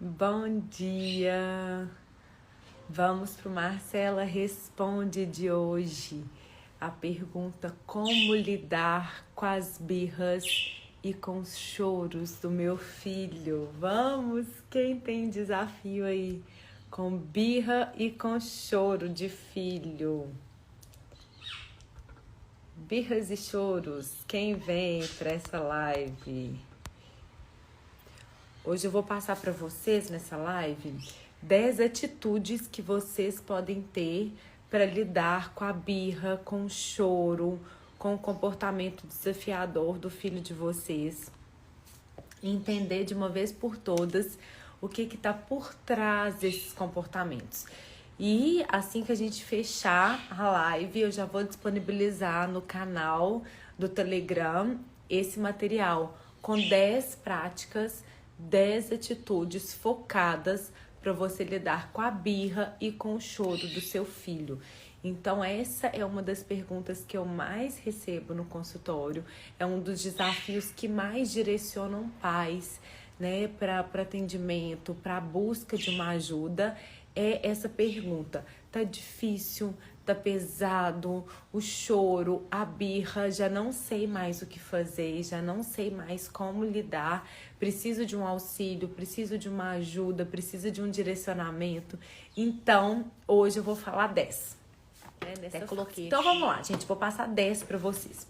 Bom dia! Vamos para o Marcela Responde de hoje. A pergunta: como lidar com as birras e com os choros do meu filho? Vamos! Quem tem desafio aí com birra e com choro de filho? Birras e choros, quem vem para essa live? Hoje eu vou passar para vocês nessa live 10 atitudes que vocês podem ter para lidar com a birra, com o choro, com o comportamento desafiador do filho de vocês. E entender de uma vez por todas o que está por trás desses comportamentos. E assim que a gente fechar a live, eu já vou disponibilizar no canal do Telegram esse material com 10 práticas, 10 atitudes focadas para você lidar com a birra e com o choro do seu filho. Então essa é uma das perguntas que eu mais recebo no consultório, é um dos desafios que mais direcionam pais, né, para atendimento, para a busca de uma ajuda, é essa pergunta: tá difícil? Tá pesado, o choro, a birra, já não sei mais o que fazer, já não sei mais como lidar, preciso de um auxílio, preciso de uma ajuda, preciso de um direcionamento. Então, hoje eu vou falar 10. Até coloquei. Então, vamos lá, gente, vou passar 10 para vocês.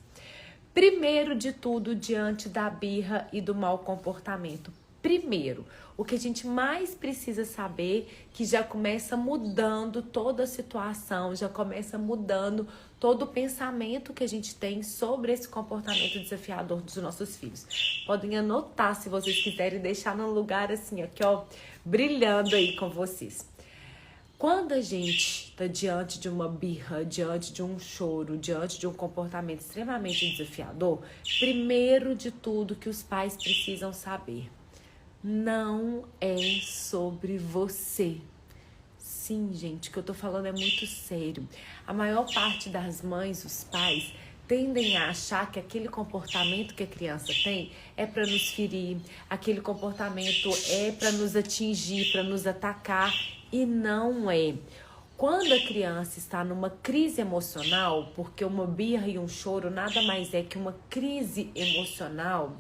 Primeiro de tudo, diante da birra e do mau comportamento. Primeiro, o que a gente mais precisa saber, que já começa mudando toda a situação, já começa mudando todo o pensamento que a gente tem sobre esse comportamento desafiador dos nossos filhos. Podem anotar se vocês quiserem, deixar num lugar assim, aqui ó, brilhando aí com vocês. Quando a gente está diante de uma birra, diante de um choro, diante de um comportamento extremamente desafiador, primeiro de tudo que os pais precisam saber: não é sobre você. Sim, gente, o que eu tô falando é muito sério. A maior parte das mães, os pais, tendem a achar que aquele comportamento que a criança tem é para nos ferir, aquele comportamento é para nos atingir, para nos atacar, e não é. Quando a criança está numa crise emocional, porque uma birra e um choro nada mais é que uma crise emocional,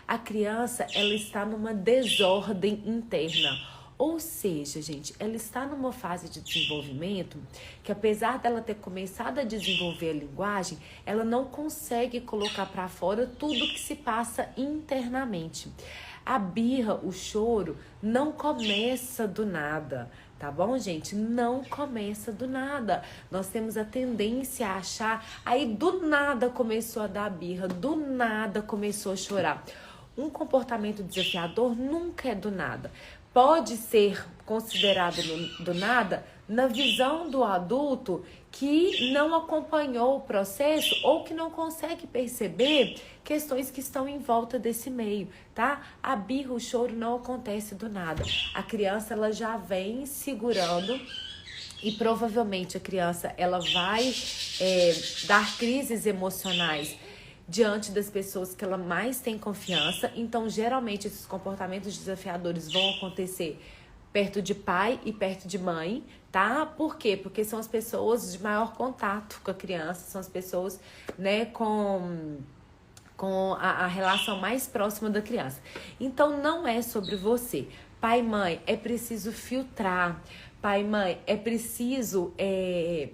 a criança, ela está numa desordem interna. Ou seja, gente, ela está numa fase de desenvolvimento que, apesar dela ter começado a desenvolver a linguagem, ela não consegue colocar para fora tudo que se passa internamente. A birra, o choro, não começa do nada, tá bom, gente? Não começa do nada. Nós temos a tendência a achar, aí do nada começou a dar birra, do nada começou a chorar. Um comportamento desafiador nunca é do nada. Pode ser considerado do nada na visão do adulto que não acompanhou o processo ou que não consegue perceber questões que estão em volta desse meio, tá? A birra, o choro não acontece do nada. A criança, ela já vem segurando e provavelmente a criança, ela vai dar crises emocionais diante das pessoas que ela mais tem confiança. Então, geralmente, esses comportamentos desafiadores vão acontecer perto de pai e perto de mãe, tá? Por quê? Porque são as pessoas de maior contato com a criança, são as pessoas, né, com a relação mais próxima da criança. Então, não é sobre você. Pai e mãe, é preciso filtrar. Pai e mãe, é preciso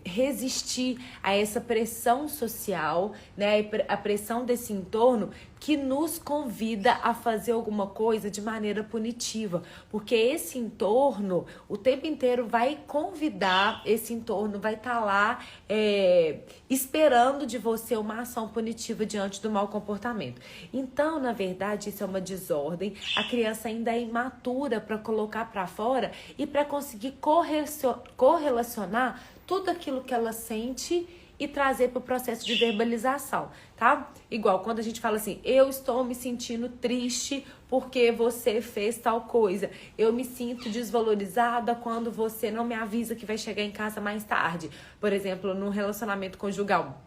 resistir a essa pressão social, né? A pressão desse entorno que nos convida a fazer alguma coisa de maneira punitiva. Porque esse entorno, o tempo inteiro vai convidar, esse entorno vai estar lá esperando de você uma ação punitiva diante do mau comportamento. Então, na verdade, isso é uma desordem. A criança ainda é imatura para colocar para fora e para conseguir correlacionar tudo aquilo que ela sente e trazer para o processo de verbalização, tá? Igual quando a gente fala assim: eu estou me sentindo triste porque você fez tal coisa. Eu me sinto desvalorizada quando você não me avisa que vai chegar em casa mais tarde. Por exemplo, no relacionamento conjugal.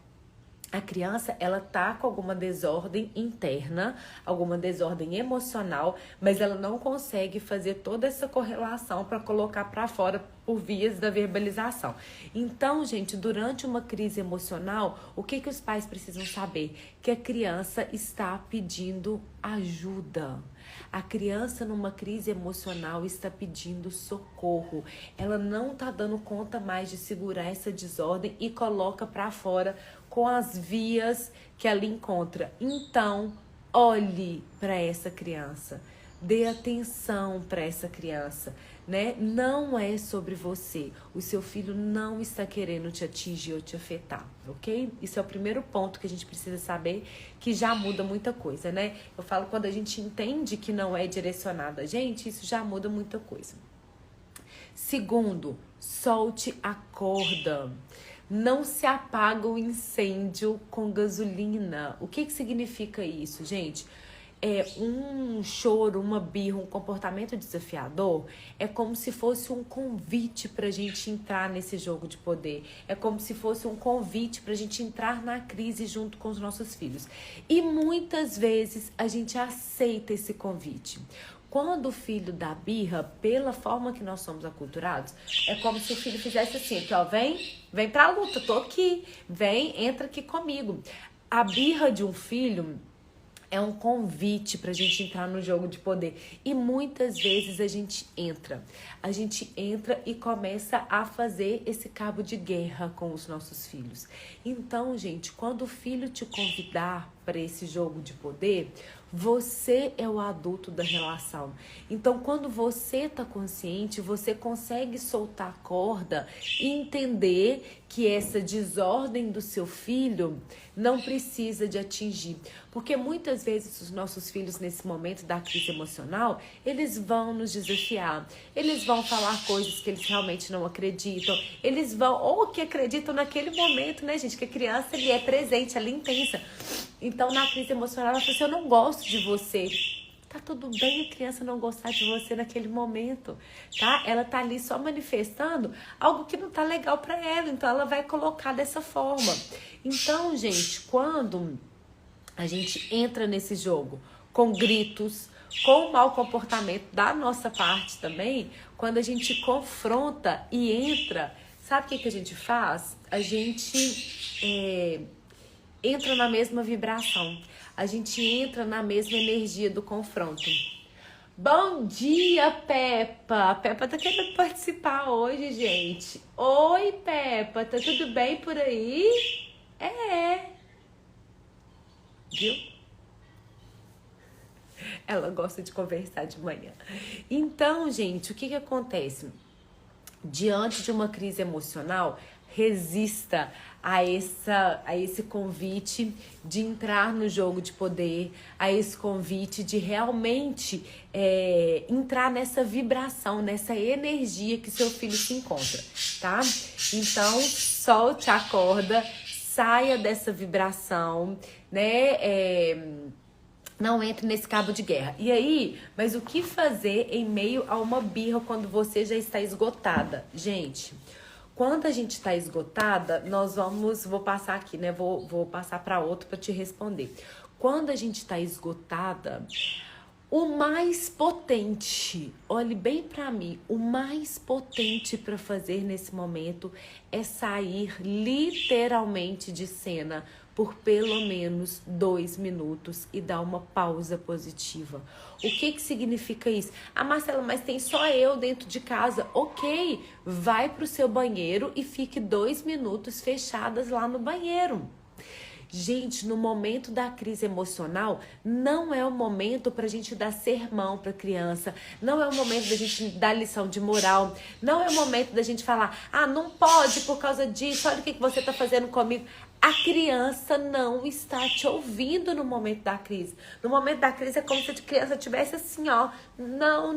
a criança, ela tá com alguma desordem interna, alguma desordem emocional, mas ela não consegue fazer toda essa correlação para colocar para fora por vias da verbalização. Então, gente, durante uma crise emocional, o que os pais precisam saber? Que a criança está pedindo ajuda. A criança numa crise emocional está pedindo socorro. Ela não está dando conta mais de segurar essa desordem e coloca para fora com as vias que ela encontra. Então, olhe para essa criança. Dê atenção para essa criança, né? Não é sobre você. O seu filho não está querendo te atingir ou te afetar, ok? Isso é o primeiro ponto que a gente precisa saber, que já muda muita coisa, né? Eu falo, quando a gente entende que não é direcionado a gente, isso já muda muita coisa. Segundo, solte a corda. Não se apaga o incêndio com gasolina. O que significa isso, gente? Um choro, uma birra, um comportamento desafiador é como se fosse um convite para a gente entrar nesse jogo de poder. É como se fosse um convite para a gente entrar na crise junto com os nossos filhos. E muitas vezes a gente aceita esse convite. Quando o filho dá birra, pela forma que nós somos aculturados, é como se o filho fizesse assim, aqui, ó, vem pra luta, tô aqui, entra aqui comigo. A birra de um filho é um convite pra gente entrar no jogo de poder. E muitas vezes a gente entra e começa a fazer esse cabo de guerra com os nossos filhos. Então, gente, quando o filho te convidar para esse jogo de poder, você é o adulto da relação. Então, quando você tá consciente, você consegue soltar a corda e entender que essa desordem do seu filho não precisa de atingir. Porque muitas vezes os nossos filhos, nesse momento da crise emocional, eles vão nos desafiar. Eles vão falar coisas que eles realmente não acreditam. Eles vão, ou que acreditam naquele momento, né, gente? Que a criança, ele é presente, ela é intensa. Então, na crise emocional, ela fala assim, eu não gosto de você. Tá tudo bem a criança não gostar de você naquele momento, tá? Ela tá ali só manifestando algo que não tá legal pra ela, então ela vai colocar dessa forma. Então, gente, quando a gente entra nesse jogo com gritos, com mau comportamento da nossa parte também, quando a gente confronta e entra, sabe o que a gente faz? A gente entra na mesma vibração. A gente entra na mesma energia do confronto. Bom dia, Peppa! A Peppa tá querendo participar hoje, gente. Oi, Peppa, tá tudo bem por aí? Viu? Ela gosta de conversar de manhã. Então, gente, o que acontece? Diante de uma crise emocional, resista a esse convite de entrar no jogo de poder, a esse convite de realmente entrar nessa vibração, nessa energia que seu filho se encontra, tá? Então, solte a corda, saia dessa vibração, né? Não entre nesse cabo de guerra. E aí, mas o que fazer em meio a uma birra quando você já está esgotada? Gente, quando a gente está esgotada, vou passar aqui, né? Vou passar para outro para te responder. Quando a gente está esgotada, o mais potente, olhe bem para mim, o mais potente para fazer nesse momento é sair literalmente de cena por pelo menos 2 minutos e dar uma pausa positiva. O que significa isso? Ah, Marcela, mas tem só eu dentro de casa. Ok, vai pro seu banheiro e fique 2 minutos fechadas lá no banheiro. Gente, no momento da crise emocional, não é o momento pra gente dar sermão pra criança, não é o momento da gente dar lição de moral, não é o momento da gente falar, ah, não pode por causa disso, olha o que você tá fazendo comigo. A criança não está te ouvindo no momento da crise. No momento da crise é como se a criança estivesse assim, ó, não.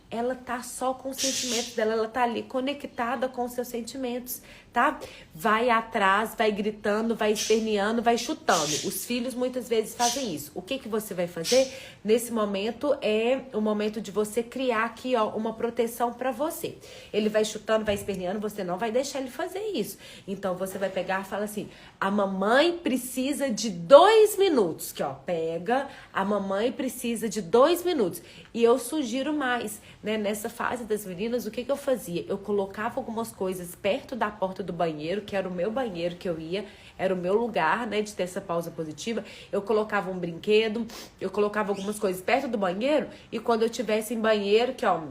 Ela tá só com os sentimentos dela, ela tá ali conectada com os seus sentimentos, tá? Vai atrás, vai gritando, vai esperneando, vai chutando. Os filhos muitas vezes fazem isso. O que você vai fazer? Nesse momento é o momento de você criar aqui, ó, uma proteção pra você. Ele vai chutando, vai esperneando, você não vai deixar ele fazer isso. Então você vai pegar e falar falo assim, a mamãe precisa de 2 minutos, que ó, pega, a mamãe precisa de 2 minutos. E eu sugiro mais, né, nessa fase das meninas, o que eu fazia? Eu colocava algumas coisas perto da porta do banheiro, que era o meu banheiro que eu ia, era o meu lugar, né, de ter essa pausa positiva. Eu colocava um brinquedo, eu colocava algumas coisas perto do banheiro, e quando eu tivesse em banheiro, que ó,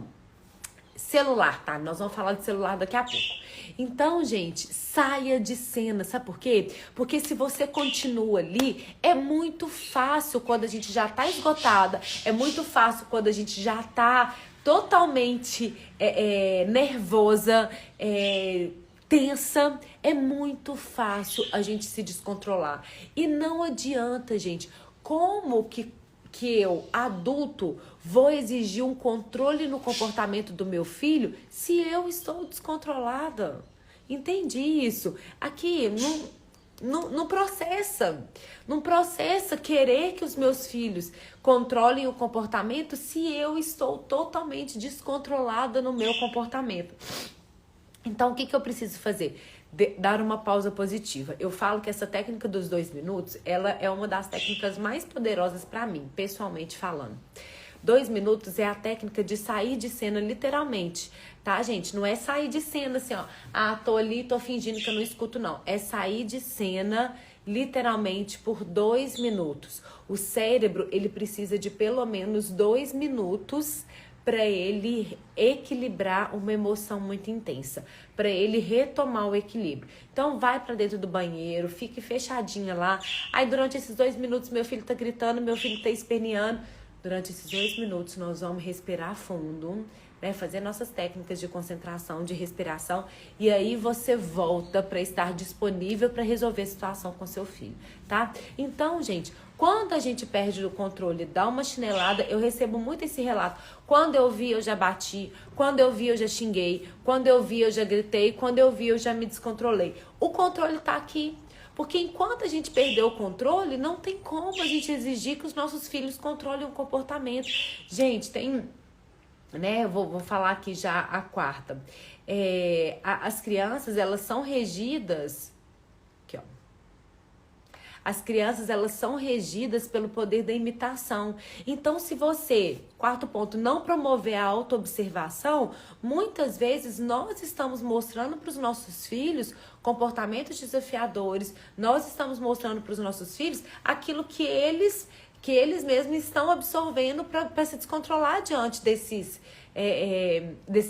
celular, tá? Nós vamos falar de celular daqui a pouco. Então, gente, saia de cena, sabe por quê? Porque se você continua ali, é muito fácil quando a gente já tá esgotada, é muito fácil quando a gente já tá totalmente nervosa, tensa, é muito fácil a gente se descontrolar. E não adianta, gente, como que eu, adulto, vou exigir um controle no comportamento do meu filho se eu estou descontrolada? Entendi isso. Aqui, não processa. Não processa querer que os meus filhos controlem o comportamento se eu estou totalmente descontrolada no meu comportamento. Então, o que eu preciso fazer? Dar uma pausa positiva. Eu falo que essa técnica dos 2 minutos, ela é uma das técnicas mais poderosas para mim, pessoalmente falando. 2 minutos é a técnica de sair de cena literalmente, tá, gente? Não é sair de cena assim, ó, tô ali, tô fingindo que eu não escuto, não. É sair de cena literalmente por 2 minutos. O cérebro, ele precisa de pelo menos 2 minutos para ele equilibrar uma emoção muito intensa, para ele retomar o equilíbrio. Então vai para dentro do banheiro, fique fechadinha lá. Aí durante esses 2 minutos meu filho tá gritando, meu filho tá esperneando. Durante esses 2 minutos nós vamos respirar fundo, né, fazer nossas técnicas de concentração, de respiração, e aí você volta para estar disponível para resolver a situação com seu filho, tá? Então, gente, quando a gente perde o controle, dá uma chinelada, eu recebo muito esse relato. Quando eu vi, eu já bati. Quando eu vi, eu já xinguei. Quando eu vi, eu já gritei. Quando eu vi, eu já me descontrolei. O controle tá aqui. Porque enquanto a gente perdeu o controle, não tem como a gente exigir que os nossos filhos controlem o comportamento. Gente, tem... né? Eu vou falar aqui já a quarta. As crianças, elas são regidas... Aqui, ó. As crianças, elas são regidas pelo poder da imitação. Então, se você, quarto ponto, não promover a autoobservação, muitas vezes nós estamos mostrando para os nossos filhos comportamentos desafiadores, nós estamos mostrando para os nossos filhos aquilo que eles mesmos estão absorvendo para se descontrolar diante desses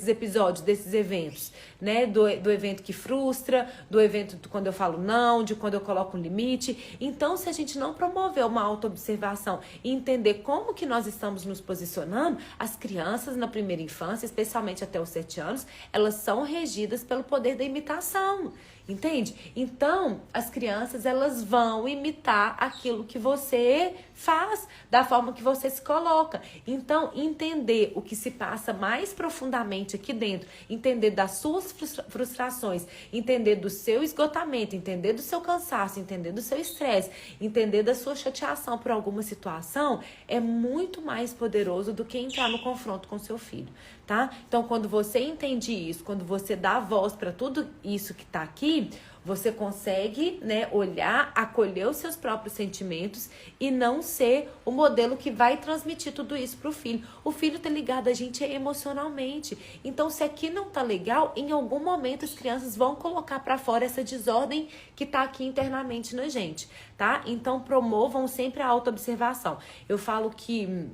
episódios, desses eventos, né? Do evento que frustra, do evento quando eu falo não, de quando eu coloco um limite. Então, se a gente não promover uma autoobservação e entender como que nós estamos nos posicionando, as crianças na primeira infância, especialmente até os 7 anos, elas são regidas pelo poder da imitação. Entende? Então, as crianças, elas vão imitar aquilo que você faz, da forma que você se coloca. Então, entender o que se passa mais profundamente aqui dentro, entender das suas frustrações, entender do seu esgotamento, entender do seu cansaço, entender do seu estresse, entender da sua chateação por alguma situação, é muito mais poderoso do que entrar no confronto com seu filho, tá? Então, quando você entende isso, quando você dá voz para tudo isso que tá aqui, você consegue, né, olhar, acolher os seus próprios sentimentos e não ser o modelo que vai transmitir tudo isso pro filho. O filho tá ligado a gente emocionalmente. Então, se aqui não tá legal, em algum momento as crianças vão colocar para fora essa desordem que tá aqui internamente na gente, tá? Então, promovam sempre a autoobservação. Eu falo que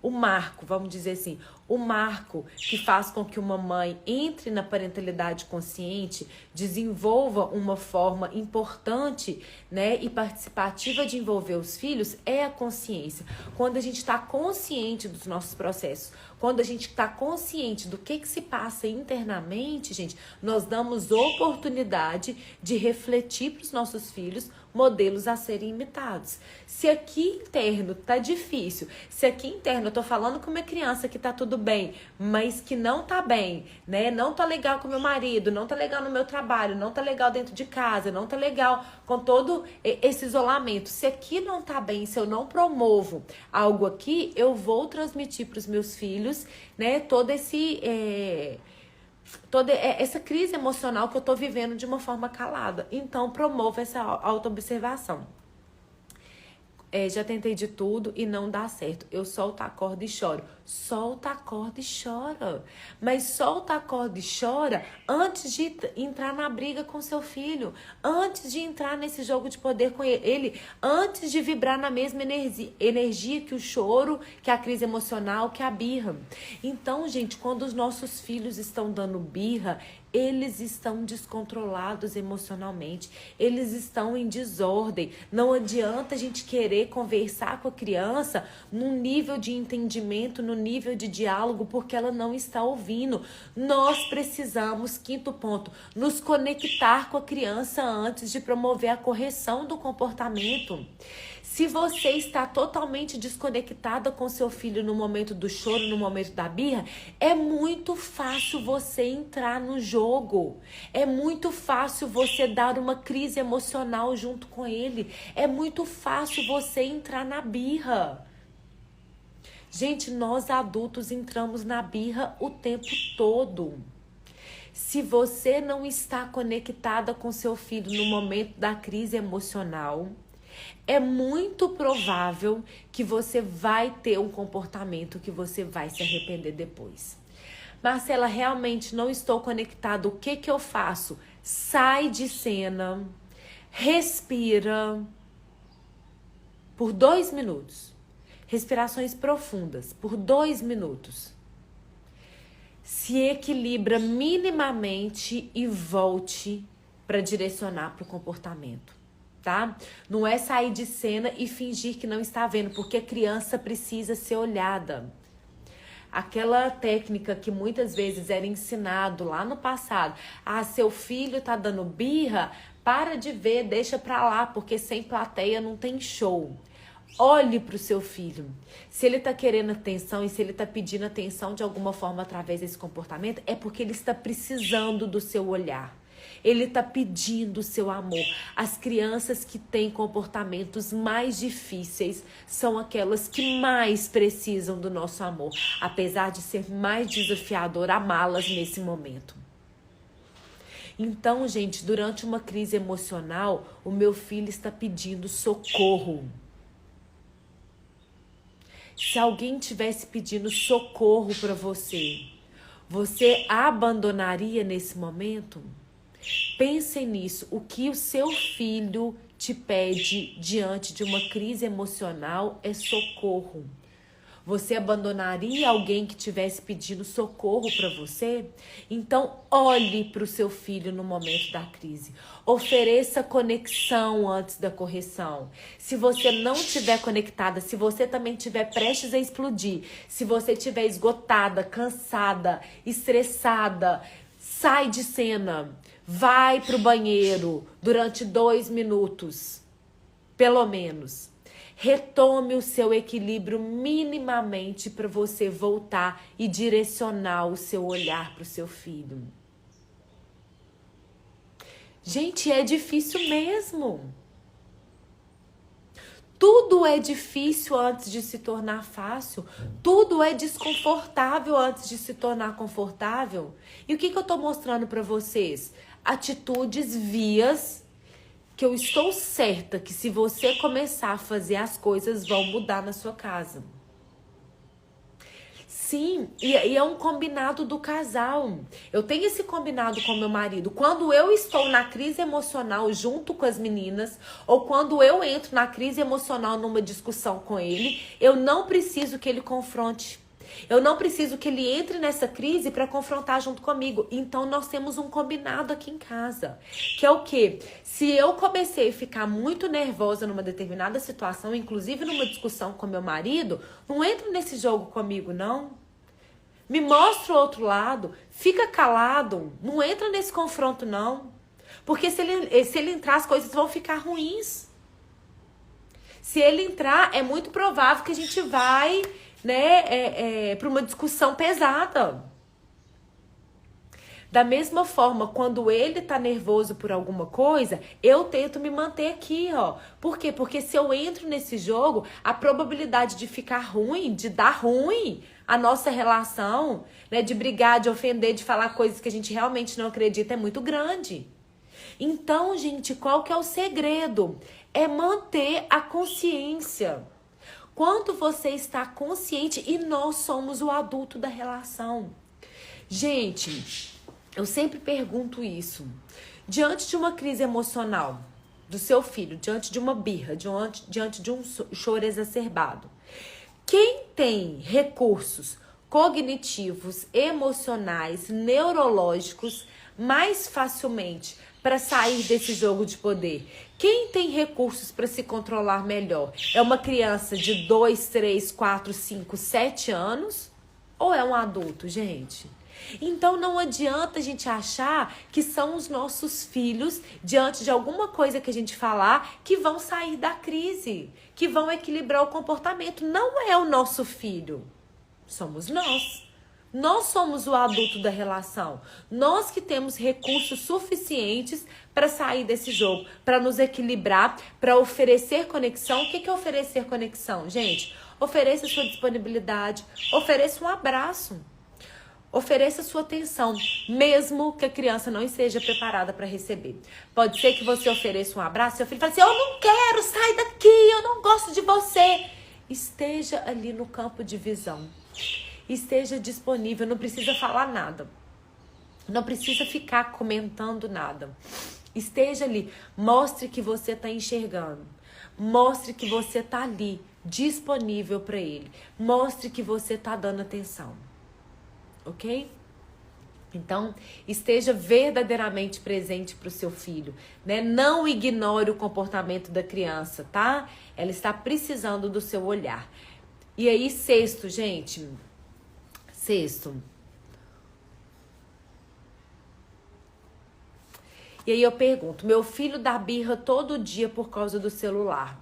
o marco, vamos dizer assim, o marco que faz com que uma mãe entre na parentalidade consciente, desenvolva uma forma importante, né, e participativa de envolver os filhos é a consciência. Quando a gente está consciente dos nossos processos, quando a gente está consciente do que se passa internamente, gente, nós damos oportunidade de refletir para os nossos filhos modelos a serem imitados. Se aqui interno tá difícil, se aqui interno eu tô falando com uma criança que tá tudo bem, mas que não tá bem, né? Não tá legal com meu marido, não tá legal no meu trabalho, não tá legal dentro de casa, não tá legal com todo esse isolamento. Se aqui não tá bem, se eu não promovo algo aqui, eu vou transmitir para os meus filhos, né, todo esse toda essa crise emocional que eu tô vivendo de uma forma calada. Então, promovo essa autoobservação. Já tentei de tudo e não dá certo. Eu solto a corda e choro. Solta a corda e chora. Mas solta a corda e chora antes de entrar na briga com seu filho. Antes de entrar nesse jogo de poder com ele. Antes de vibrar na mesma energia que o choro, que a crise emocional, que a birra. Então, gente, quando os nossos filhos estão dando birra, eles estão descontrolados emocionalmente, eles estão em desordem. Não adianta a gente querer conversar com a criança num nível de entendimento, no nível de diálogo, porque ela não está ouvindo. Nós precisamos, quinto ponto, nos conectar com a criança antes de promover a correção do comportamento. Se você está totalmente desconectada com seu filho no momento do choro, no momento da birra, é muito fácil você entrar no jogo. É muito fácil você dar uma crise emocional junto com ele. É muito fácil você entrar na birra. Gente, nós adultos entramos na birra o tempo todo. Se você não está conectada com seu filho no momento da crise emocional, é muito provável que você vai ter um comportamento que você vai se arrepender depois. Marcela, realmente não estou conectada. O que eu faço? Sai de cena, respira por 2 minutos. Respirações profundas por 2 minutos. Se equilibra minimamente e volte para direcionar para o comportamento. Tá? Não é sair de cena e fingir que não está vendo, porque a criança precisa ser olhada. Aquela técnica que muitas vezes era ensinado lá no passado, seu filho tá dando birra, para de ver, deixa pra lá, porque sem plateia não tem show. Olhe pro seu filho. Se ele tá querendo atenção e se ele tá pedindo atenção de alguma forma através desse comportamento, é porque ele está precisando do seu olhar. Ele está pedindo o seu amor. As crianças que têm comportamentos mais difíceis são aquelas que mais precisam do nosso amor, apesar de ser mais desafiador amá-las nesse momento. Então, gente, durante uma crise emocional, o meu filho está pedindo socorro. Se alguém tivesse pedindo socorro para você, você abandonaria nesse momento? Pensem nisso, o que o seu filho te pede diante de uma crise emocional é socorro. Você abandonaria alguém que estivesse pedindo socorro para você? Então, olhe para o seu filho no momento da crise. Ofereça conexão antes da correção. Se você não estiver conectada, se você também estiver prestes a explodir, se você estiver esgotada, cansada, estressada, sai de cena. Vai pro banheiro durante 2 minutos, pelo menos. Retome o seu equilíbrio minimamente para você voltar e direcionar o seu olhar para o seu filho. Gente, é difícil mesmo. Tudo é difícil antes de se tornar fácil. Tudo é desconfortável antes de se tornar confortável. E o que eu tô mostrando para vocês? Atitudes, vias, que eu estou certa que se você começar a fazer, as coisas vão mudar na sua casa. Sim, e é um combinado do casal. Eu tenho esse combinado com meu marido. Quando eu estou na crise emocional junto com as meninas, ou quando eu entro na crise emocional numa discussão com ele, eu não preciso que ele confronte. Eu não preciso que ele entre nessa crise para confrontar junto comigo. Então, nós temos um combinado aqui em casa. Que é o quê? Se eu comecei a ficar muito nervosa numa determinada situação, inclusive numa discussão com meu marido, não entra nesse jogo comigo, não. Me mostra o outro lado. Fica calado. Não entra nesse confronto, não. Porque se ele entrar, as coisas vão ficar ruins. Se ele entrar, é muito provável que a gente vai... para uma discussão pesada. Da mesma forma, quando ele tá nervoso por alguma coisa, eu tento me manter aqui, ó. Por quê? Porque se eu entro nesse jogo, a probabilidade de ficar ruim, de dar ruim a nossa relação, né, de brigar, de ofender, de falar coisas que a gente realmente não acredita é muito grande. Então, gente, qual que é o segredo? É manter a consciência. Quando você está consciente, e nós somos o adulto da relação. Gente, eu sempre pergunto isso. Diante de uma crise emocional do seu filho, diante de uma birra, diante de um choro exacerbado, quem tem recursos cognitivos, emocionais, neurológicos mais facilmente para sair desse jogo de poder? Quem tem recursos para se controlar melhor? É uma criança de 2, 3, 4, 5, 7 anos? Ou é um adulto, gente? Então não adianta a gente achar que são os nossos filhos, diante de alguma coisa que a gente falar, que vão sair da crise, que vão equilibrar o comportamento. Não é o nosso filho, somos nós. Nós somos o adulto da relação. Nós que temos recursos suficientes para sair desse jogo, para nos equilibrar, para oferecer conexão. O que é oferecer conexão, gente? Ofereça sua disponibilidade, ofereça um abraço. Ofereça sua atenção, mesmo que a criança não esteja preparada para receber. Pode ser que você ofereça um abraço e seu filho fale assim: eu não quero, sai daqui, eu não gosto de você. Esteja ali no campo de visão. Esteja disponível, não precisa falar nada. Não precisa ficar comentando nada. Esteja ali, mostre que você está enxergando. Mostre que você está ali, disponível para ele. Mostre que você está dando atenção. Ok? Então, esteja verdadeiramente presente para o seu filho, né? Não ignore o comportamento da criança, tá? Ela está precisando do seu olhar. E aí, sexto, gente. Sexto. E aí eu pergunto, meu filho dá birra todo dia por causa do celular.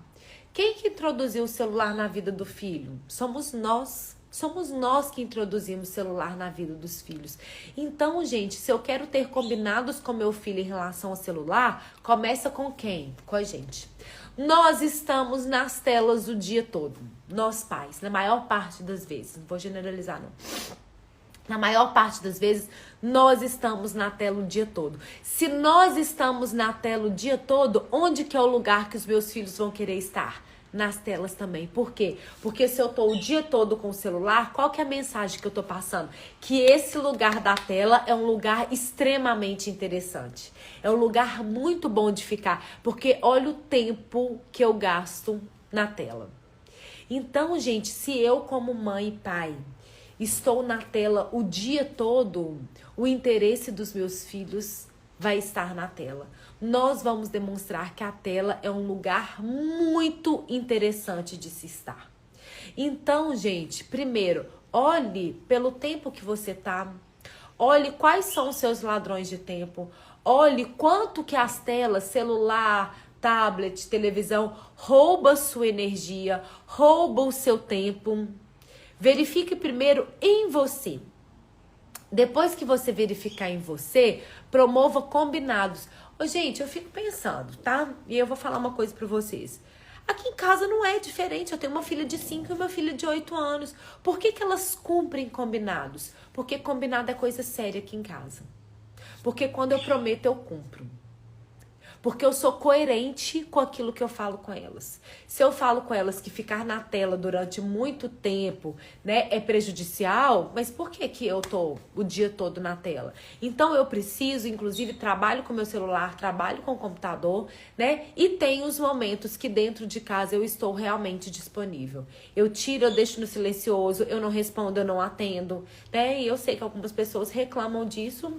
Quem que introduziu o celular na vida do filho? Somos nós. Somos nós que introduzimos o celular na vida dos filhos. Então, gente, se eu quero ter combinados com meu filho em relação ao celular, começa com quem? Com a gente. Nós estamos nas telas o dia todo. Nós pais, na maior parte das vezes. Não vou generalizar, não. Na maior parte das vezes, nós estamos na tela o dia todo. Se nós estamos na tela o dia todo, onde que é o lugar que os meus filhos vão querer estar? Nas telas também. Por quê? Porque se eu tô o dia todo com o celular, qual que é a mensagem que eu tô passando? Que esse lugar da tela é um lugar extremamente interessante. É um lugar muito bom de ficar, porque olha o tempo que eu gasto na tela. Então, gente, se eu como mãe e pai estou na tela o dia todo, o interesse dos meus filhos vai estar na tela. Nós vamos demonstrar que a tela é um lugar muito interessante de se estar. Então, gente, primeiro, olhe pelo tempo que você tá. Olhe quais são os seus ladrões de tempo. Olhe quanto que as telas, celular, tablet, televisão, rouba sua energia, rouba o seu tempo. Verifique primeiro em você. Depois que você verificar em você, promova combinados. Ô, gente, eu fico pensando, tá? E eu vou falar uma coisa pra vocês. Aqui em casa não é diferente. Eu tenho uma filha de 5 e uma filha de 8 anos. Por que que elas cumprem combinados? Porque combinado é coisa séria aqui em casa. Porque quando eu prometo, eu cumpro. Porque eu sou coerente com aquilo que eu falo com elas. Se eu falo com elas que ficar na tela durante muito tempo, né, é prejudicial, mas por que que eu tô o dia todo na tela? Então eu preciso, inclusive, trabalho com meu celular, trabalho com o computador, né, e tenho os momentos que dentro de casa eu estou realmente disponível. Eu tiro, eu deixo no silencioso, eu não respondo, eu não atendo, né, e eu sei que algumas pessoas reclamam disso,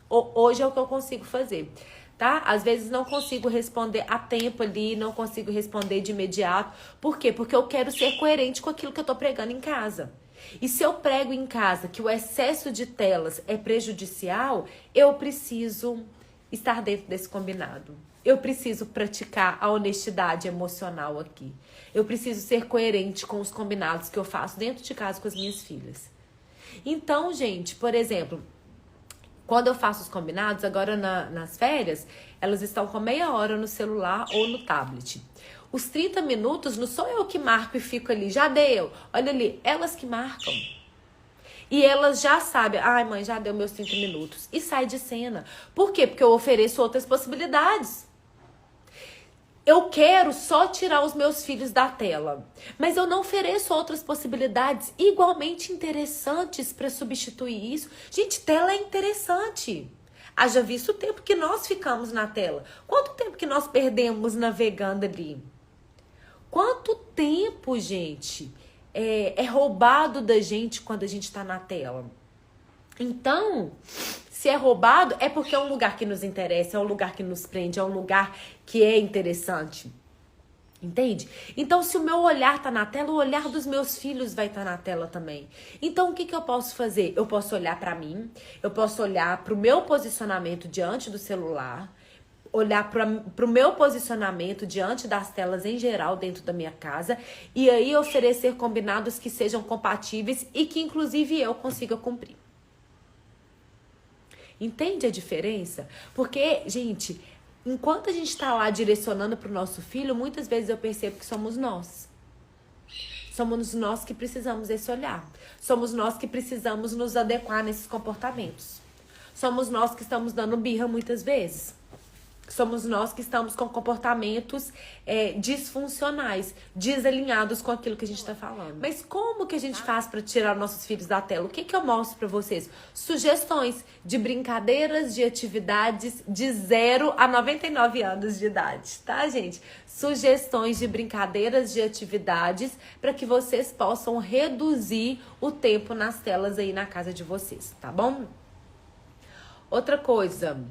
hoje é o que eu consigo fazer. Tá? Às vezes não consigo responder a tempo ali, não consigo responder de imediato. Por quê? Porque eu quero ser coerente com aquilo que eu tô pregando em casa. E se eu prego em casa que o excesso de telas é prejudicial, eu preciso estar dentro desse combinado. Eu preciso praticar a honestidade emocional aqui. Eu preciso ser coerente com os combinados que eu faço dentro de casa com as minhas filhas. Então, gente, por exemplo, Quando eu faço os combinados, agora nas férias, elas estão com meia hora no celular ou no tablet. Os 30 minutos não sou eu que marco e fico ali, já deu. Olha ali, elas que marcam. E elas já sabem, ai mãe, já deu meus 30 minutos. E sai de cena. Por quê? Porque eu ofereço outras possibilidades. Eu quero só tirar os meus filhos da tela. Mas eu não ofereço outras possibilidades igualmente interessantes para substituir isso. Gente, tela é interessante. Haja visto o tempo que nós ficamos na tela. Quanto tempo que nós perdemos navegando ali? Quanto tempo, gente, é roubado da gente quando a gente está na tela? Então, se é roubado, é porque é um lugar que nos interessa, é um lugar que nos prende, é um lugar que é interessante. Entende? Então, se o meu olhar tá na tela, o olhar dos meus filhos vai estar na tela também. Então, o que eu posso fazer? Eu posso olhar para mim, eu posso olhar para o meu posicionamento diante do celular, olhar para o meu posicionamento diante das telas em geral dentro da minha casa e aí oferecer combinados que sejam compatíveis e que, inclusive, eu consiga cumprir. Entende a diferença? Porque, gente, enquanto a gente está lá direcionando para o nosso filho, muitas vezes eu percebo que somos nós. Somos nós que precisamos desse olhar. Somos nós que precisamos nos adequar nesses comportamentos. Somos nós que estamos dando birra muitas vezes. Somos nós que estamos com comportamentos disfuncionais, desalinhados com aquilo que a gente está falando. Mas como que a gente faz para tirar nossos filhos da tela? O que eu mostro para vocês? Sugestões de brincadeiras, de atividades de 0 a 99 anos de idade, tá, gente? Sugestões de brincadeiras, de atividades para que vocês possam reduzir o tempo nas telas aí na casa de vocês, tá bom? Outra coisa...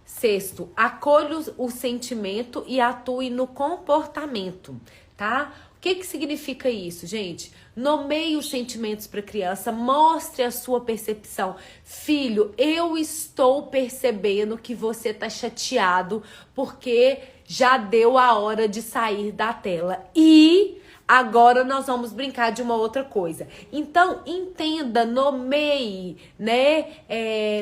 Sexto, acolha o sentimento e atue no comportamento, tá? O que significa isso, gente? Nomeie os sentimentos para a criança, mostre a sua percepção. Filho, eu estou percebendo que você tá chateado porque já deu a hora de sair da tela. E agora nós vamos brincar de uma outra coisa. Então, entenda, nomeie, né?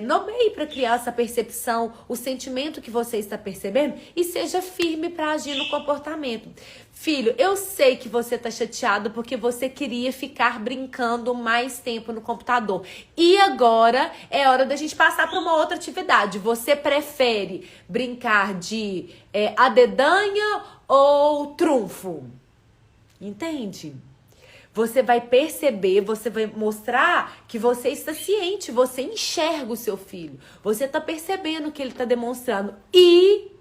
Nomeie para a criança a percepção, o sentimento que você está percebendo e seja firme para agir no comportamento. Filho, eu sei que você está chateado porque você queria ficar brincando mais tempo no computador. E agora é hora da gente passar para uma outra atividade. Você prefere brincar de a dedanha ou trunfo? Entende? Você vai perceber, você vai mostrar que você está ciente, você enxerga o seu filho. Você está percebendo o que ele está demonstrando. E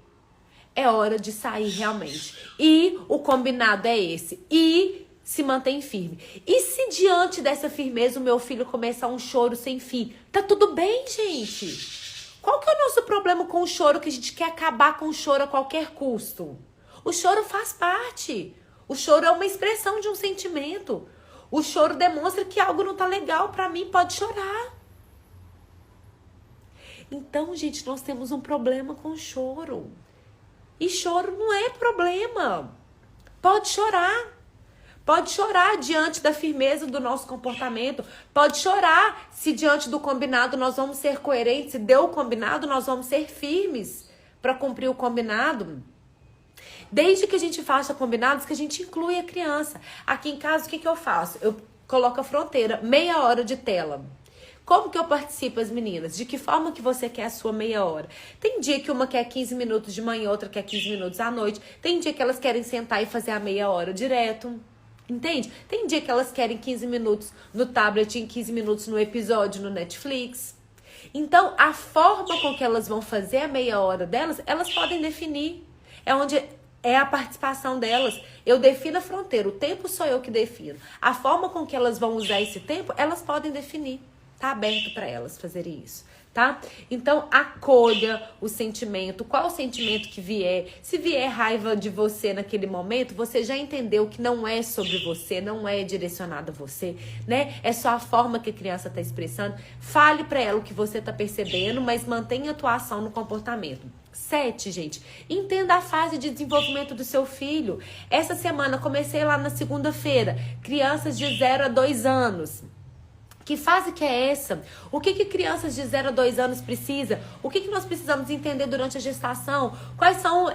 é hora de sair realmente. E o combinado é esse. E se mantém firme. E se diante dessa firmeza o meu filho começar um choro sem fim? Tá tudo bem, gente? Qual que é o nosso problema com o choro? Que a gente quer acabar com o choro a qualquer custo. O choro faz parte. O choro é uma expressão de um sentimento. O choro demonstra que algo não tá legal pra mim, pode chorar. Então, gente, nós temos um problema com o choro. E choro não é problema. Pode chorar. Pode chorar diante da firmeza do nosso comportamento. Pode chorar se diante do combinado nós vamos ser coerentes. Se deu o combinado, nós vamos ser firmes para cumprir o combinado. Desde que a gente faça combinados, que a gente inclui a criança. Aqui em casa, o que eu faço? Eu coloco a fronteira, meia hora de tela. Como que eu participo, as meninas? De que forma que você quer a sua meia hora? Tem dia que uma quer 15 minutos de manhã, outra quer 15 minutos à noite. Tem dia que elas querem sentar e fazer a meia hora direto. Entende? Tem dia que elas querem 15 minutos no tablet e 15 minutos no episódio no Netflix. Então, a forma com que elas vão fazer a meia hora delas, elas podem definir. É a participação delas. Eu defino a fronteira. O tempo sou eu que defino. A forma com que elas vão usar esse tempo, elas podem definir. Tá aberto para elas fazerem isso, tá? Então, acolha o sentimento. Qual o sentimento que vier? Se vier raiva de você naquele momento, você já entendeu que não é sobre você, não é direcionado a você, né? É só a forma que a criança tá expressando. Fale para ela o que você tá percebendo, mas mantenha a atuação no comportamento. 7, gente, entenda a fase de desenvolvimento do seu filho. Essa semana, comecei lá na segunda-feira, crianças de 0 a 2 anos. O Que fase que é essa? O que crianças de 0 a 2 anos precisam? O que nós precisamos entender durante a gestação? Quais são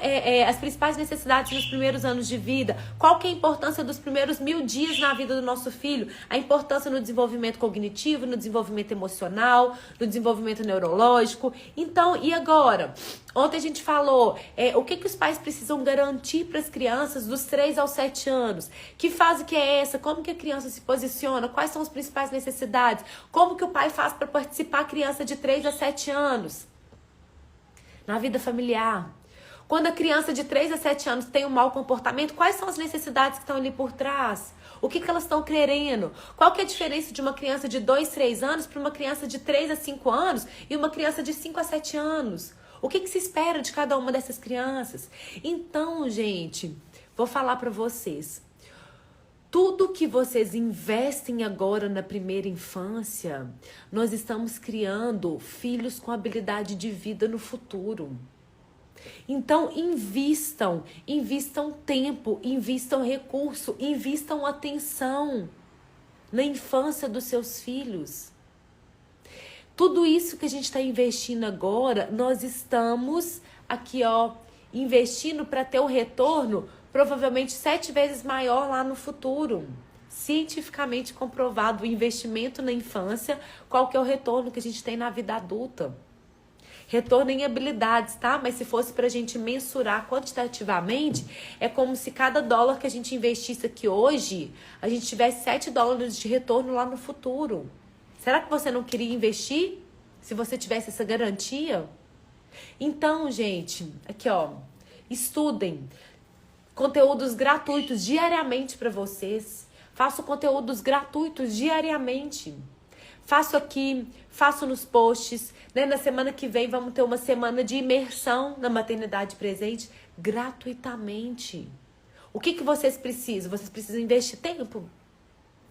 as principais necessidades nos primeiros anos de vida? Qual que é a importância dos primeiros 1000 dias na vida do nosso filho? A importância no desenvolvimento cognitivo, no desenvolvimento emocional, no desenvolvimento neurológico. Então, e agora? Ontem a gente falou o que os pais precisam garantir para as crianças dos 3 aos 7 anos. Que fase que é essa? Como que a criança se posiciona? Quais são as principais necessidades? Como que o pai faz para participar a criança de 3 a 7 anos? Na vida familiar. Quando a criança de 3 a 7 anos tem um mau comportamento, quais são as necessidades que estão ali por trás? O que elas estão querendo? Qual que é a diferença de uma criança de 2, 3 anos para uma criança de 3 a 5 anos e uma criança de 5 a 7 anos? O que se espera de cada uma dessas crianças? Então, gente, vou falar para vocês. Tudo que vocês investem agora na primeira infância, nós estamos criando filhos com habilidade de vida no futuro. Então, invistam tempo, invistam recurso, invistam atenção na infância dos seus filhos. Tudo isso que a gente está investindo agora, nós estamos aqui, investindo para ter o retorno provavelmente 7 vezes maior lá no futuro. Cientificamente comprovado o investimento na infância, qual que é o retorno que a gente tem na vida adulta. Retorno em habilidades, tá? Mas se fosse pra gente mensurar quantitativamente, é como se cada dólar que a gente investisse aqui hoje, a gente tivesse 7 dólares de retorno lá no futuro. Será que você não queria investir? Se você tivesse essa garantia? Então, gente, aqui estudem. Conteúdos gratuitos diariamente para vocês. Faço conteúdos gratuitos diariamente. Faço aqui, faço nos posts. Né? Na semana que vem vamos ter uma semana de imersão na maternidade presente gratuitamente. O que vocês precisam? Vocês precisam investir tempo.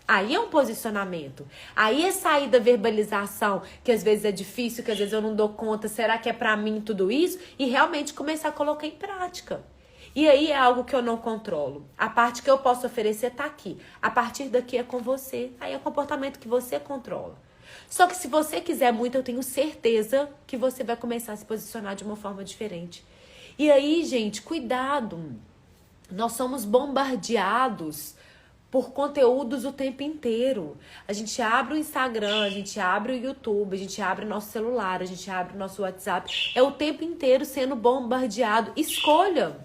Aí é um posicionamento. Aí é sair da verbalização, que às vezes é difícil, que às vezes eu não dou conta. Será que é para mim tudo isso? E realmente começar a colocar em prática. E aí é algo que eu não controlo. A parte que eu posso oferecer tá aqui. A partir daqui é com você. Aí é o comportamento que você controla. Só que se você quiser muito, eu tenho certeza que você vai começar a se posicionar de uma forma diferente. E aí, gente, cuidado. Nós somos bombardeados por conteúdos o tempo inteiro. A gente abre o Instagram, a gente abre o YouTube, a gente abre o nosso celular, a gente abre o nosso WhatsApp. É o tempo inteiro sendo bombardeado. Escolha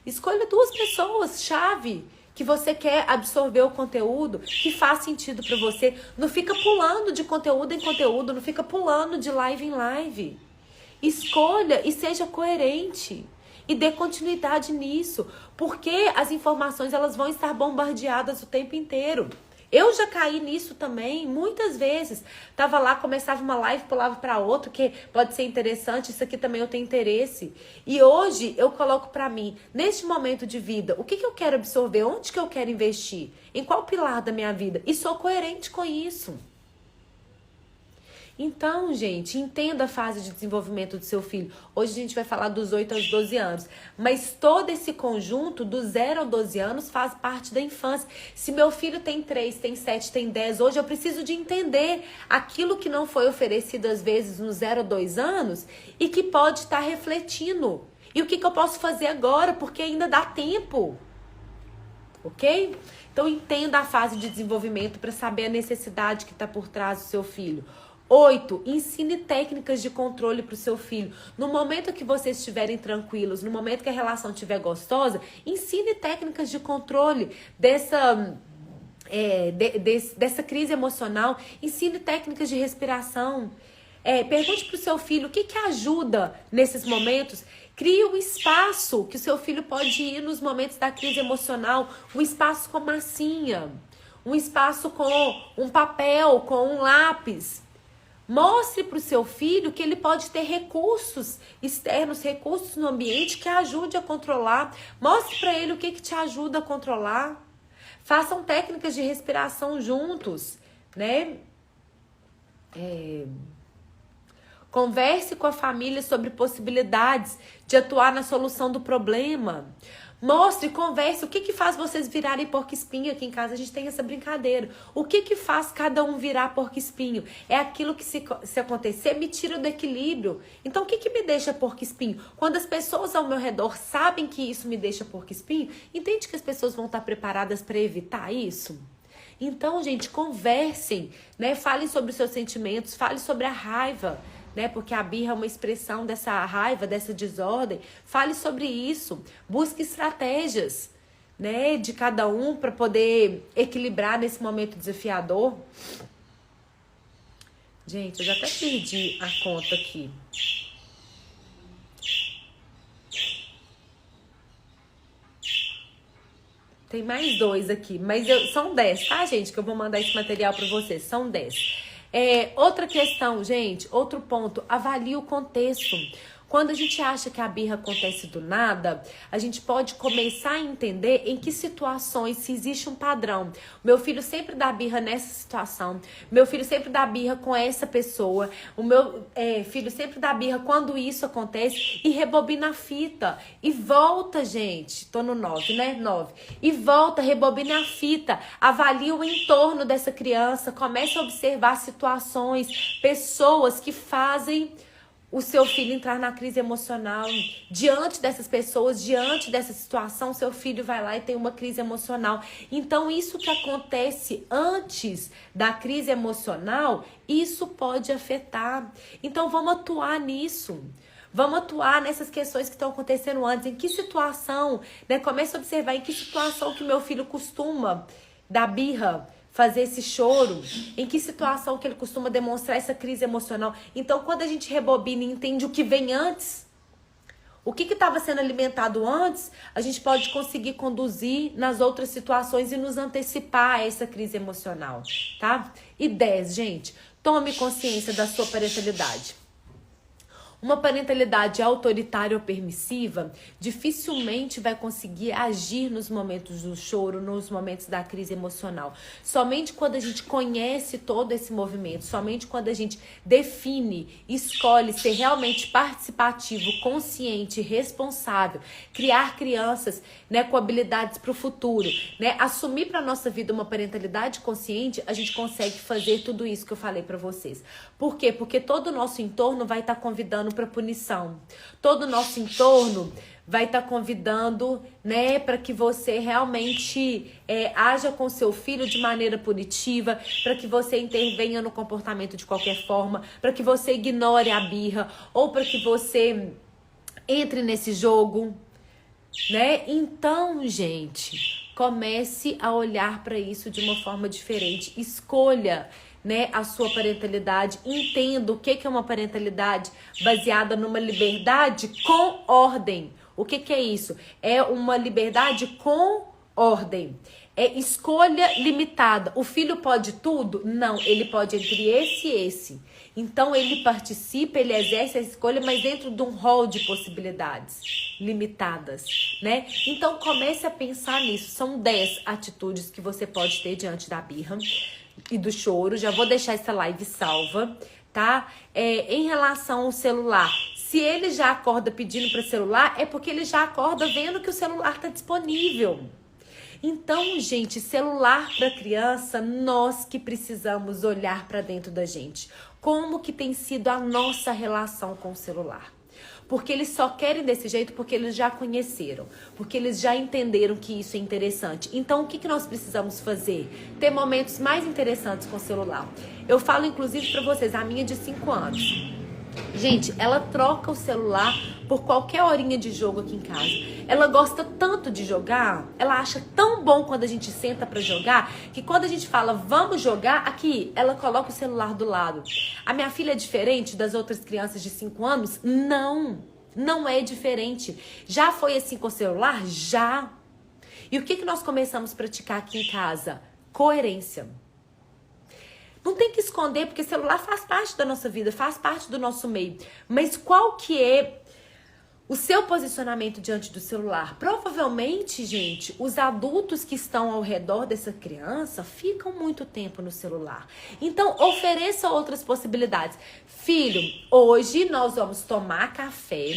2 pessoas-chave que você quer absorver o conteúdo que faz sentido para você. Não fica pulando de conteúdo em conteúdo, não fica pulando de live em live. Escolha e seja coerente. E dê continuidade nisso. Porque as informações elas vão estar bombardeadas o tempo inteiro. Eu já caí nisso também, muitas vezes. Tava lá, começava uma live, pulava para outra, que pode ser interessante, isso aqui também eu tenho interesse. E hoje eu coloco para mim, neste momento de vida, o que eu quero absorver, onde que eu quero investir, em qual pilar da minha vida, e sou coerente com isso. Então, gente, entenda a fase de desenvolvimento do seu filho. Hoje a gente vai falar dos 8 aos 12 anos. Mas todo esse conjunto, do 0 ao 12 anos, faz parte da infância. Se meu filho tem 3, tem 7, tem 10, hoje eu preciso de entender aquilo que não foi oferecido às vezes no 0 a 2 anos e que pode estar refletindo. E o que eu posso fazer agora, porque ainda dá tempo. Ok? Então, entenda a fase de desenvolvimento para saber a necessidade que está por trás do seu filho. 8, ensine técnicas de controle para o seu filho. No momento que vocês estiverem tranquilos, no momento que a relação estiver gostosa, ensine técnicas de controle dessa crise emocional. Ensine técnicas de respiração. Pergunte para o seu filho o que ajuda nesses momentos. Crie um espaço que o seu filho pode ir nos momentos da crise emocional. Um espaço com massinha. Um espaço com um papel, com um lápis. Mostre para o seu filho que ele pode ter recursos externos, recursos no ambiente que ajude a controlar. Mostre para ele o que te ajuda a controlar. Façam técnicas de respiração juntos, né? Converse com a família sobre possibilidades de atuar na solução do problema. Mostre, converse, o que que faz vocês virarem porco-espinho. Aqui em casa a gente tem essa brincadeira. O que que faz cada um virar porco-espinho? É aquilo que se acontecer me tira do equilíbrio. Então o que que me deixa porco-espinho? Quando as pessoas ao meu redor sabem que isso me deixa porco-espinho, entende que as pessoas vão estar preparadas para evitar isso? Então, gente, conversem, né? Falem sobre os seus sentimentos, falem sobre a raiva, né? Porque a birra é uma expressão dessa raiva, dessa desordem. Fale sobre isso. Busque estratégias, né? De cada um para poder equilibrar nesse momento desafiador. Gente, eu já até perdi a conta aqui. Tem mais 2 aqui, mas são 10, tá, gente? Que eu vou mandar esse material para vocês. São 10. Outra questão, gente, outro ponto. Avalie o contexto. Quando a gente acha que a birra acontece do nada, a gente pode começar a entender em que situações se existe um padrão. Meu filho sempre dá birra nessa situação. Meu filho sempre dá birra com essa pessoa. O meu filho sempre dá birra quando isso acontece. E rebobina a fita. E volta, gente. Tô no 9, né? 9. E volta, rebobina a fita. Avalie o entorno dessa criança. Comece a observar situações, pessoas que fazem o seu filho entrar na crise emocional. Diante dessas pessoas, diante dessa situação, seu filho vai lá e tem uma crise emocional. Então, isso que acontece antes da crise emocional, isso pode afetar. Então, vamos atuar nisso. Vamos atuar nessas questões que estão acontecendo antes. Em que situação, né? Comece a observar em que situação que meu filho costuma dar birra, fazer esse choro, em que situação que ele costuma demonstrar essa crise emocional. Então, quando a gente rebobina e entende o que vem antes, o que estava sendo alimentado antes, a gente pode conseguir conduzir nas outras situações e nos antecipar a essa crise emocional, tá? E 10, gente, tome consciência da sua parentalidade. Uma parentalidade autoritária ou permissiva dificilmente vai conseguir agir nos momentos do choro, nos momentos da crise emocional. Somente quando a gente conhece todo esse movimento, somente quando a gente define, escolhe ser realmente participativo, consciente, responsável, criar crianças, né, com habilidades para o futuro, né, assumir para nossa vida uma parentalidade consciente, a gente consegue fazer tudo isso que eu falei para vocês. Por quê? Porque todo o nosso entorno vai estar convidando para punição. Todo o nosso entorno vai estar convidando, né, para que você realmente haja com seu filho de maneira punitiva, para que você intervenha no comportamento de qualquer forma, para que você ignore a birra ou para que você entre nesse jogo, né? Então, gente, comece a olhar para isso de uma forma diferente. Escolha, né, a sua parentalidade, entenda o que é uma parentalidade baseada numa liberdade com ordem. O que é isso? É uma liberdade com ordem. É escolha limitada. O filho pode tudo? Não, ele pode entre esse e esse. Então ele participa, ele exerce a escolha, mas dentro de um rol de possibilidades limitadas, né? Então comece a pensar nisso. São 10 atitudes que você pode ter diante da birra e do choro. Já vou deixar essa live salva, tá? Em relação ao celular, se ele já acorda pedindo para celular, é porque ele já acorda vendo que o celular tá disponível. Então, gente, celular para criança, nós que precisamos olhar para dentro da gente. Como que tem sido a nossa relação com o celular? Porque eles só querem desse jeito porque eles já conheceram, porque eles já entenderam que isso é interessante. Então, o que nós precisamos fazer? Ter momentos mais interessantes com o celular. Eu falo, inclusive, para vocês, a minha de 5 anos. Gente, ela troca o celular por qualquer horinha de jogo aqui em casa. Ela gosta tanto de jogar, ela acha tão bom quando a gente senta pra jogar, que quando a gente fala, vamos jogar, aqui, ela coloca o celular do lado. A minha filha é diferente das outras crianças de 5 anos? Não é diferente. Já foi assim com o celular? Já. E o que nós começamos a praticar aqui em casa? Coerência. Não tem que esconder, porque celular faz parte da nossa vida, faz parte do nosso meio. Mas qual que é o seu posicionamento diante do celular? Provavelmente, gente, os adultos que estão ao redor dessa criança ficam muito tempo no celular. Então, ofereça outras possibilidades. Filho, hoje nós vamos tomar café.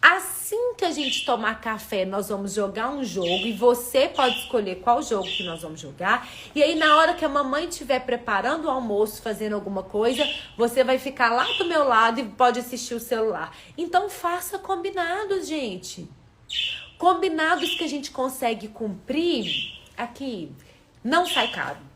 Assim que a gente tomar café, nós vamos jogar um jogo e você pode escolher qual jogo que nós vamos jogar. E aí, na hora que a mamãe estiver preparando o almoço, fazendo alguma coisa, você vai ficar lá do meu lado e pode assistir o celular. Então, faça combinados, gente. Combinados que a gente consegue cumprir, aqui, não sai caro.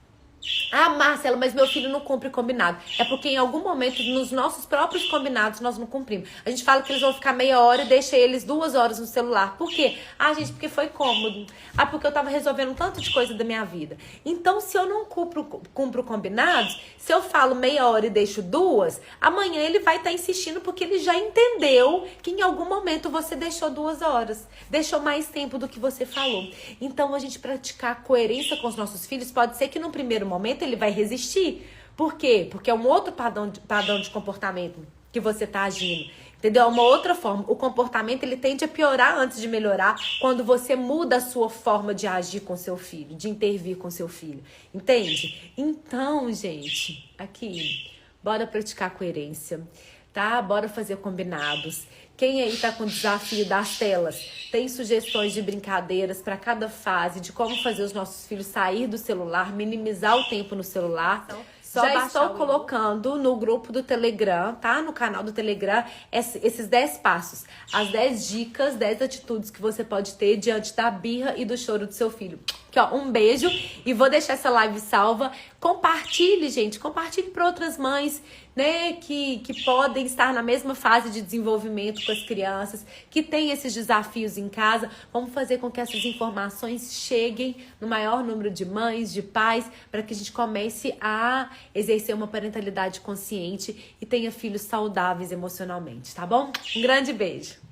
Ah, Marcela, mas meu filho não cumpre combinado. É porque em algum momento, nos nossos próprios combinados, nós não cumprimos. A gente fala que eles vão ficar meia hora e deixa eles 2 horas no celular. Por quê? Ah, gente, porque foi cômodo. Ah, porque eu tava resolvendo um tanto de coisa da minha vida. Então, se eu não cumpro combinados, se eu falo meia hora e deixo 2, amanhã ele vai estar insistindo porque ele já entendeu que em algum momento você deixou 2 horas. Deixou mais tempo do que você falou. Então, a gente praticar coerência com os nossos filhos, pode ser que no primeiro momento ele vai resistir. Por quê? Porque é um outro padrão de comportamento que você tá agindo. Entendeu? É uma outra forma. O comportamento, ele tende a piorar antes de melhorar quando você muda a sua forma de agir com seu filho, de intervir com seu filho. Entende? Então, gente, aqui, bora praticar coerência, tá? Bora fazer combinados. Quem aí tá com o desafio das telas, tem sugestões de brincadeiras para cada fase, de como fazer os nossos filhos sair do celular, minimizar o tempo no celular. Já estou colocando no grupo do Telegram, tá? No canal do Telegram, esses 10 passos. As 10 dicas, 10 atitudes que você pode ter diante da birra e do choro do seu filho. Aqui, ó, um beijo e vou deixar essa live salva. Compartilhe, gente. Compartilhe para outras mães, né? Que podem estar na mesma fase de desenvolvimento com as crianças, que tem esses desafios em casa. Vamos fazer com que essas informações cheguem no maior número de mães, de pais, para que a gente comece a exercer uma parentalidade consciente e tenha filhos saudáveis emocionalmente, tá bom? Um grande beijo!